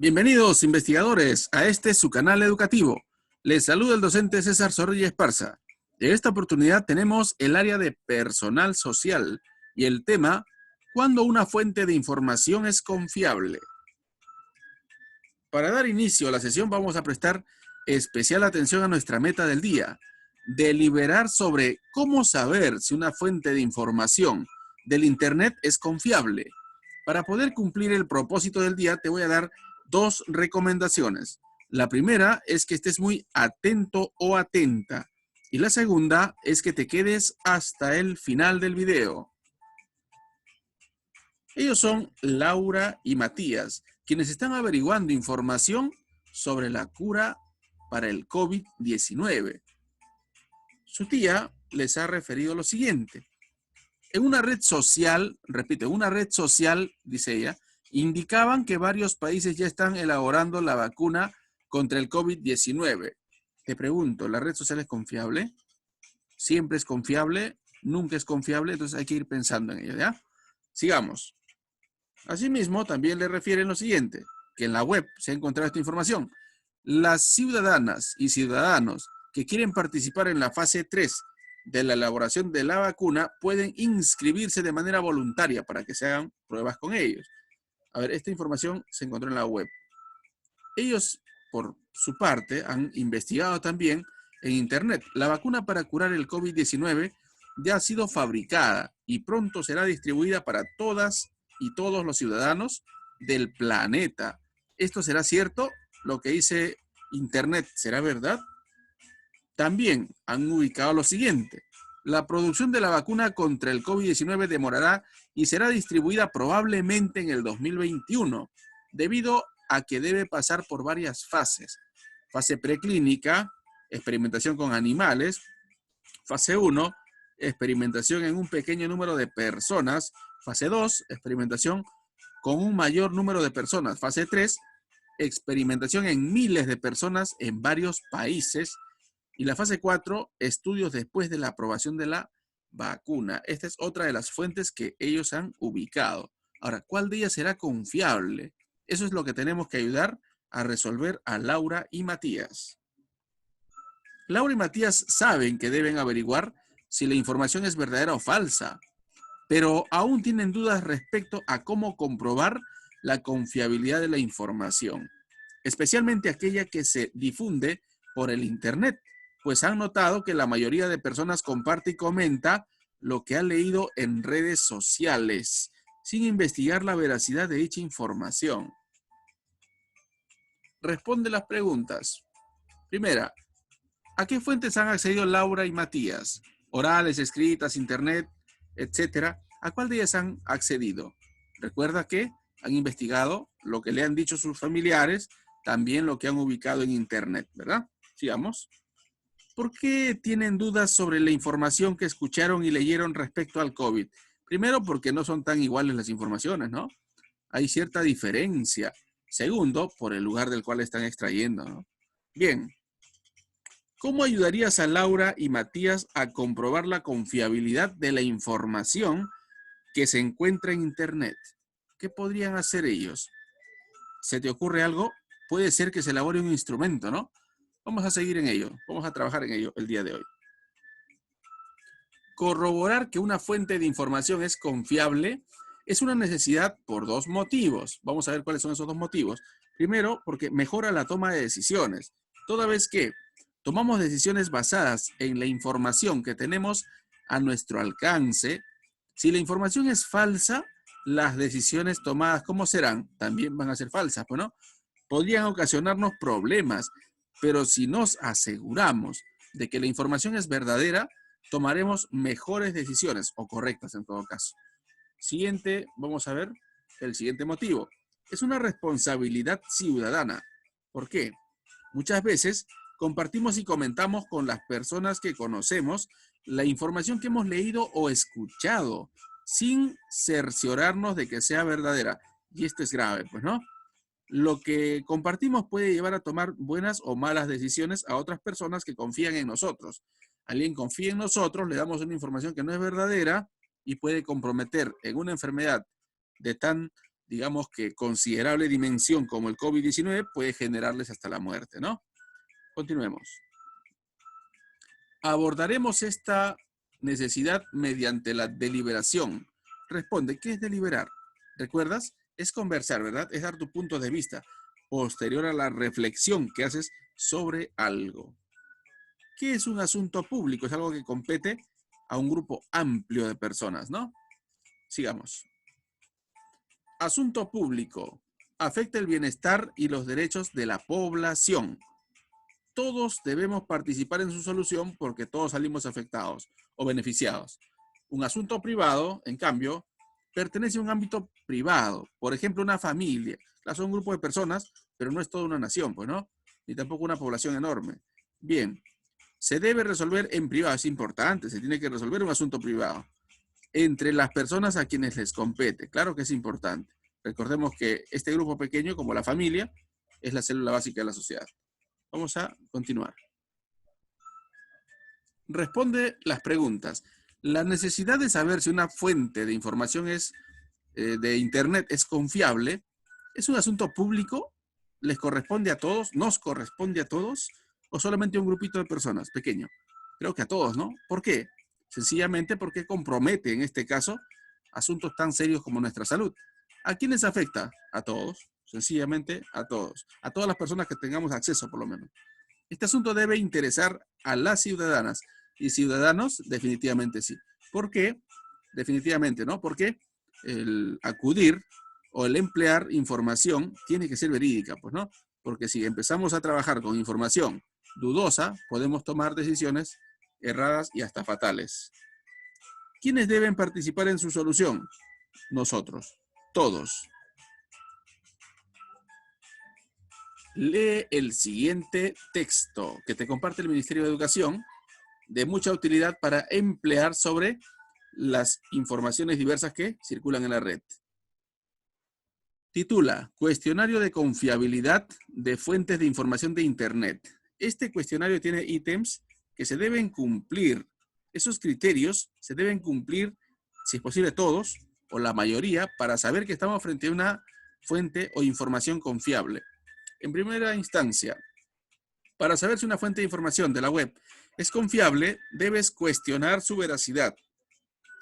Bienvenidos, investigadores, a este su canal educativo. Les saluda el docente César Zorrilla Esparza. En esta oportunidad tenemos el área de personal social y el tema, ¿cuándo una fuente de información es confiable? Para dar inicio a la sesión vamos a prestar especial atención a nuestra meta del día, deliberar sobre cómo saber si una fuente de información del Internet es confiable. Para poder cumplir el propósito del día te voy a dar dos recomendaciones. La primera es que estés muy atento o atenta y la segunda es que te quedes hasta el final del video. Ellos son Laura y Matías, quienes están averiguando información sobre la cura para el COVID-19. Su tía les ha referido lo siguiente. En una red social, repito, en una red social, dice ella, indicaban que varios países ya están elaborando la vacuna contra el COVID-19. Te pregunto, ¿la red social es confiable? ¿Siempre es confiable? ¿Nunca es confiable? Entonces hay que ir pensando en ello, ¿ya? Sigamos. Asimismo, también le refieren lo siguiente, que en la web se ha encontrado esta información. Las ciudadanas y ciudadanos que quieren participar en la fase 3 de la elaboración de la vacuna pueden inscribirse de manera voluntaria para que se hagan pruebas con ellos. A ver, esta información se encontró en la web. Ellos, por su parte, han investigado también en Internet. La vacuna para curar el COVID-19 ya ha sido fabricada y pronto será distribuida para todas y todos los ciudadanos del planeta. ¿Esto será cierto? ¿Lo que dice Internet será verdad? También han ubicado lo siguiente. La producción de la vacuna contra el COVID-19 demorará y será distribuida probablemente en el 2021, debido a que debe pasar por varias fases. Fase preclínica, experimentación con animales. Fase 1, experimentación en un pequeño número de personas. Fase 2, experimentación con un mayor número de personas. Fase 3, experimentación en miles de personas en varios países. Y la fase 4, estudios después de la aprobación de la vacuna. Esta es otra de las fuentes que ellos han ubicado. Ahora, ¿cuál de ellas será confiable? Eso es lo que tenemos que ayudar a resolver a Laura y Matías. Laura y Matías saben que deben averiguar si la información es verdadera o falsa, pero aún tienen dudas respecto a cómo comprobar la confiabilidad de la información, especialmente aquella que se difunde por el Internet, pues han notado que la mayoría de personas comparte y comenta lo que ha leído en redes sociales, sin investigar la veracidad de dicha información. Responde las preguntas. Primera, ¿a qué fuentes han accedido Laura y Matías? Orales, escritas, internet, etcétera. ¿A cuál de ellas han accedido? Recuerda que han investigado lo que le han dicho sus familiares, también lo que han ubicado en internet, ¿verdad? Sigamos. ¿Por qué tienen dudas sobre la información que escucharon y leyeron respecto al COVID? Primero, porque no son tan iguales las informaciones, ¿no? Hay cierta diferencia. Segundo, por el lugar del cual están extrayendo, ¿no? Bien. ¿Cómo ayudarías a Laura y Matías a comprobar la confiabilidad de la información que se encuentra en Internet? ¿Qué podrían hacer ellos? ¿Se te ocurre algo? Puede ser que se elabore un instrumento, ¿no? Vamos a seguir en ello. Vamos a trabajar en ello el día de hoy. Corroborar que una fuente de información es confiable es una necesidad por dos motivos. Vamos a ver cuáles son esos dos motivos. Primero, porque mejora la toma de decisiones. Toda vez que tomamos decisiones basadas en la información que tenemos a nuestro alcance, si la información es falsa, las decisiones tomadas, ¿cómo serán? También van a ser falsas, pues, ¿no? Podrían ocasionarnos problemas, pero si nos aseguramos de que la información es verdadera, tomaremos mejores decisiones, o correctas en todo caso. Siguiente, vamos a ver el siguiente motivo. Es una responsabilidad ciudadana. ¿Por qué? Muchas veces compartimos y comentamos con las personas que conocemos la información que hemos leído o escuchado, sin cerciorarnos de que sea verdadera. Y esto es grave, pues, ¿no? Lo que compartimos puede llevar a tomar buenas o malas decisiones a otras personas que confían en nosotros. Alguien confía en nosotros, le damos una información que no es verdadera y puede comprometer en una enfermedad de tan digamos que considerable dimensión como el COVID-19 puede generarles hasta la muerte, ¿no? Continuemos. Abordaremos esta necesidad mediante la deliberación. Responde, ¿qué es deliberar? ¿Recuerdas? Es conversar, ¿verdad? Es dar tu punto de vista posterior a la reflexión que haces sobre algo. ¿Qué es un asunto público? Es algo que compete a un grupo amplio de personas, ¿no? Sigamos. Asunto público. Afecta el bienestar y los derechos de la población. Todos debemos participar en su solución porque todos salimos afectados o beneficiados. Un asunto privado, en cambio, pertenece a un ámbito privado. Por ejemplo, una familia. Son un grupo de personas, pero no es toda una nación, pues, ¿no? Ni tampoco una población enorme. Bien, se debe resolver en privado. Es importante, se tiene que resolver un asunto privado entre las personas a quienes les compete. Claro que es importante. Recordemos que este grupo pequeño, como la familia, es la célula básica de la sociedad. Vamos a continuar. Responde las preguntas. La necesidad de saber si una fuente de información de Internet es confiable, ¿es un asunto público? ¿Les corresponde a todos? ¿Nos corresponde a todos? ¿O solamente a un grupito de personas pequeño? Creo que a todos, ¿no? ¿Por qué? Sencillamente porque compromete, en este caso, asuntos tan serios como nuestra salud. ¿A quiénes afecta? A todos. Sencillamente a todos. A todas las personas que tengamos acceso, por lo menos. Este asunto debe interesar a las ciudadanas y ciudadanos, definitivamente sí. ¿Por qué? Definitivamente, ¿no? Porque el acudir o el emplear información tiene que ser verídica, pues, ¿no? Porque si empezamos a trabajar con información dudosa, podemos tomar decisiones erradas y hasta fatales. ¿Quiénes deben participar en su solución? Nosotros, todos. Lee el siguiente texto que te comparte el Ministerio de Educación, de mucha utilidad para emplear sobre las informaciones diversas que circulan en la red. Titula, Cuestionario de confiabilidad de fuentes de información de Internet. Este cuestionario tiene ítems que se deben cumplir. Esos criterios se deben cumplir, si es posible todos, o la mayoría, para saber que estamos frente a una fuente o información confiable. En primera instancia, para saber si una fuente de información de la web es confiable, debes cuestionar su veracidad.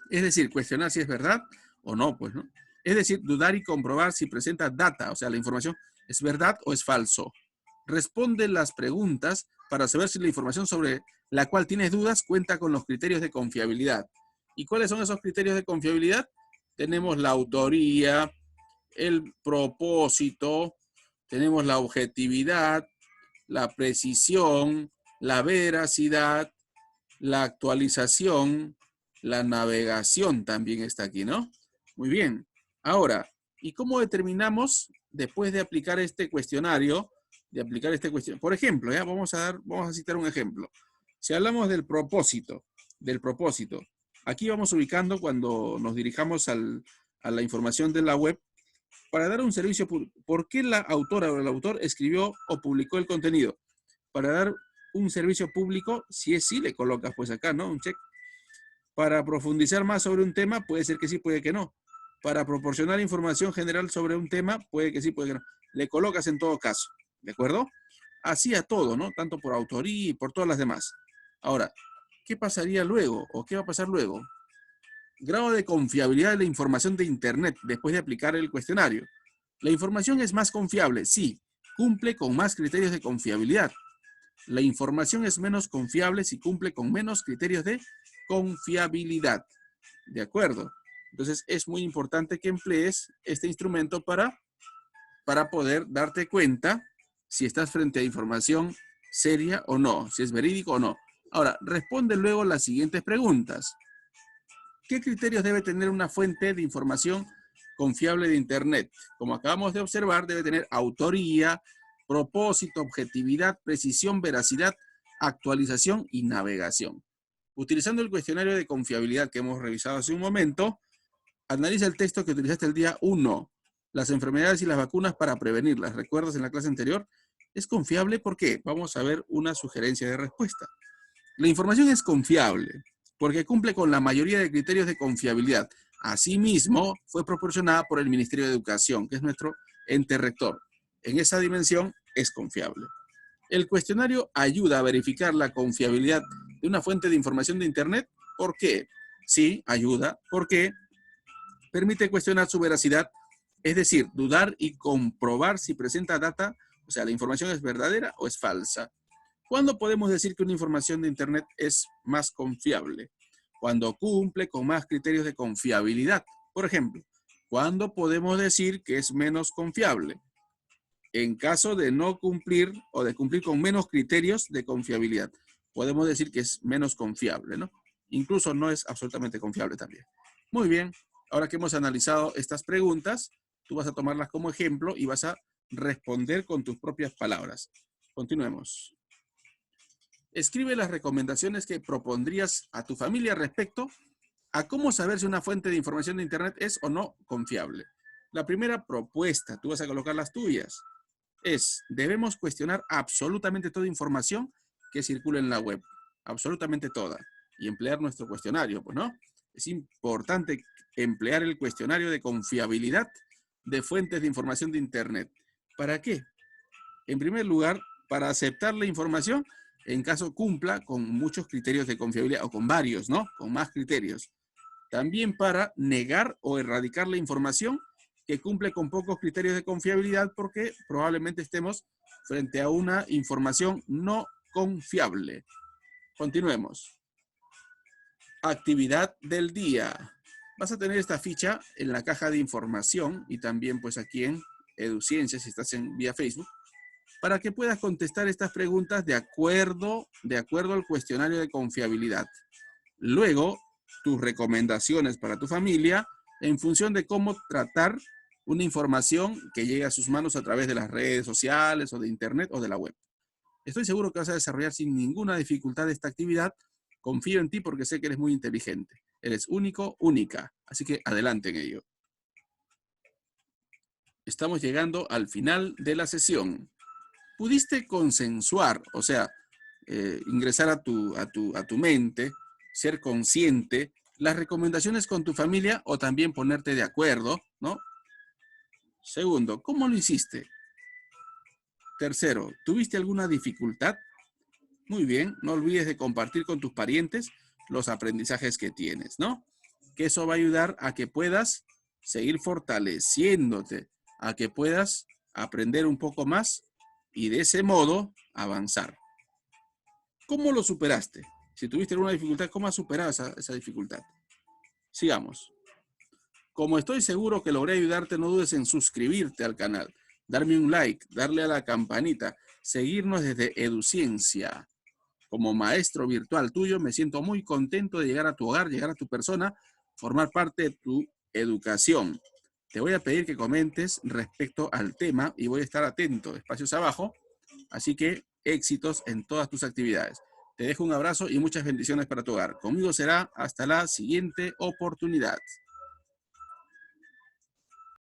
Es decir, cuestionar si es verdad o no, pues, ¿no? Es decir, dudar y comprobar si presenta data, o sea, la información es verdad o es falso. Responde las preguntas para saber si la información sobre la cual tienes dudas cuenta con los criterios de confiabilidad. ¿Y cuáles son esos criterios de confiabilidad? Tenemos la autoría, el propósito, tenemos la objetividad, la precisión, la veracidad, la actualización, la navegación también está aquí, ¿no? Muy bien. Ahora, ¿y cómo determinamos después de aplicar este cuestionario? Por ejemplo, ¿ya? Vamos a citar un ejemplo. Si hablamos del propósito, aquí vamos ubicando cuando nos dirijamos a la información de la web para dar un servicio público. ¿Por qué la autora o el autor escribió o publicó el contenido? Para dar un servicio público, si es sí, le colocas pues acá, ¿no? Un check. Para profundizar más sobre un tema, puede ser que sí, puede que no. Para proporcionar información general sobre un tema, puede que sí, puede que no. Le colocas en todo caso, ¿de acuerdo? Así a todo, ¿no? Tanto por autoría y por todas las demás. Ahora, ¿qué pasaría luego? ¿O qué va a pasar luego? Grado de confiabilidad de la información de Internet después de aplicar el cuestionario. La información es más confiable, sí. Cumple con más criterios de confiabilidad. La información es menos confiable si cumple con menos criterios de confiabilidad. ¿De acuerdo? Entonces es muy importante que emplees este instrumento para poder darte cuenta si estás frente a información seria o no, si es verídico o no. Ahora, responde luego las siguientes preguntas. ¿Qué criterios debe tener una fuente de información confiable de Internet? Como acabamos de observar, debe tener autoría, propósito, objetividad, precisión, veracidad, actualización y navegación. Utilizando el cuestionario de confiabilidad que hemos revisado hace un momento, analiza el texto que utilizaste el día 1. Las enfermedades y las vacunas para prevenirlas. ¿Recuerdas en la clase anterior? ¿Es confiable? ¿Por qué? Vamos a ver una sugerencia de respuesta. La información es confiable porque cumple con la mayoría de criterios de confiabilidad. Asimismo, fue proporcionada por el Ministerio de Educación, que es nuestro ente rector. En esa dimensión es confiable. El cuestionario ayuda a verificar la confiabilidad de una fuente de información de Internet. ¿Por qué? Sí, ayuda. Porque permite cuestionar su veracidad, es decir, dudar y comprobar si presenta data, o sea, la información es verdadera o es falsa. ¿Cuándo podemos decir que una información de Internet es más confiable? Cuando cumple con más criterios de confiabilidad. Por ejemplo, ¿cuándo podemos decir que es menos confiable? En caso de no cumplir o de cumplir con menos criterios de confiabilidad. Podemos decir que es menos confiable, ¿no? Incluso no es absolutamente confiable también. Muy bien, ahora que hemos analizado estas preguntas, tú vas a tomarlas como ejemplo y vas a responder con tus propias palabras. Continuemos. Escribe las recomendaciones que propondrías a tu familia respecto a cómo saber si una fuente de información de Internet es o no confiable. La primera propuesta, tú vas a colocar las tuyas, es: debemos cuestionar absolutamente toda información que circule en la web, absolutamente toda, y emplear nuestro cuestionario, pues, ¿no? Es importante emplear el cuestionario de confiabilidad de fuentes de información de Internet. ¿Para qué? En primer lugar, para aceptar la información en caso cumpla con muchos criterios de confiabilidad, o con varios, ¿no? Con más criterios. También para negar o erradicar la información que cumple con pocos criterios de confiabilidad, porque probablemente estemos frente a una información no confiable. Continuemos. Actividad del día. Vas a tener esta ficha en la caja de información y también pues aquí en EduCiencia, si estás en vía Facebook, para que puedas contestar estas preguntas de acuerdo al cuestionario de confiabilidad. Luego, tus recomendaciones para tu familia en función de cómo tratar una información que llegue a sus manos a través de las redes sociales o de internet o de la web. Estoy seguro que vas a desarrollar sin ninguna dificultad esta actividad. Confío en ti porque sé que eres muy inteligente. Eres único, única. Así que adelante en ello. Estamos llegando al final de la sesión. Pudiste consensuar, o sea, ingresar a tu mente, ser consciente, las recomendaciones con tu familia o también ponerte de acuerdo, ¿no? Segundo, ¿cómo lo hiciste? Tercero, ¿tuviste alguna dificultad? Muy bien, no olvides de compartir con tus parientes los aprendizajes que tienes, ¿no? Que eso va a ayudar a que puedas seguir fortaleciéndote, a que puedas aprender un poco más y de ese modo avanzar. ¿Cómo lo superaste? Si tuviste alguna dificultad, ¿cómo has superado esa dificultad? Sigamos. Como estoy seguro que logré ayudarte, no dudes en suscribirte al canal, darme un like, darle a la campanita, seguirnos desde EduCiencia. Como maestro virtual tuyo, me siento muy contento de llegar a tu hogar, llegar a tu persona, formar parte de tu educación. Te voy a pedir que comentes respecto al tema y voy a estar atento, espacios abajo. Así que éxitos en todas tus actividades. Te dejo un abrazo y muchas bendiciones para tu hogar. Conmigo será hasta la siguiente oportunidad.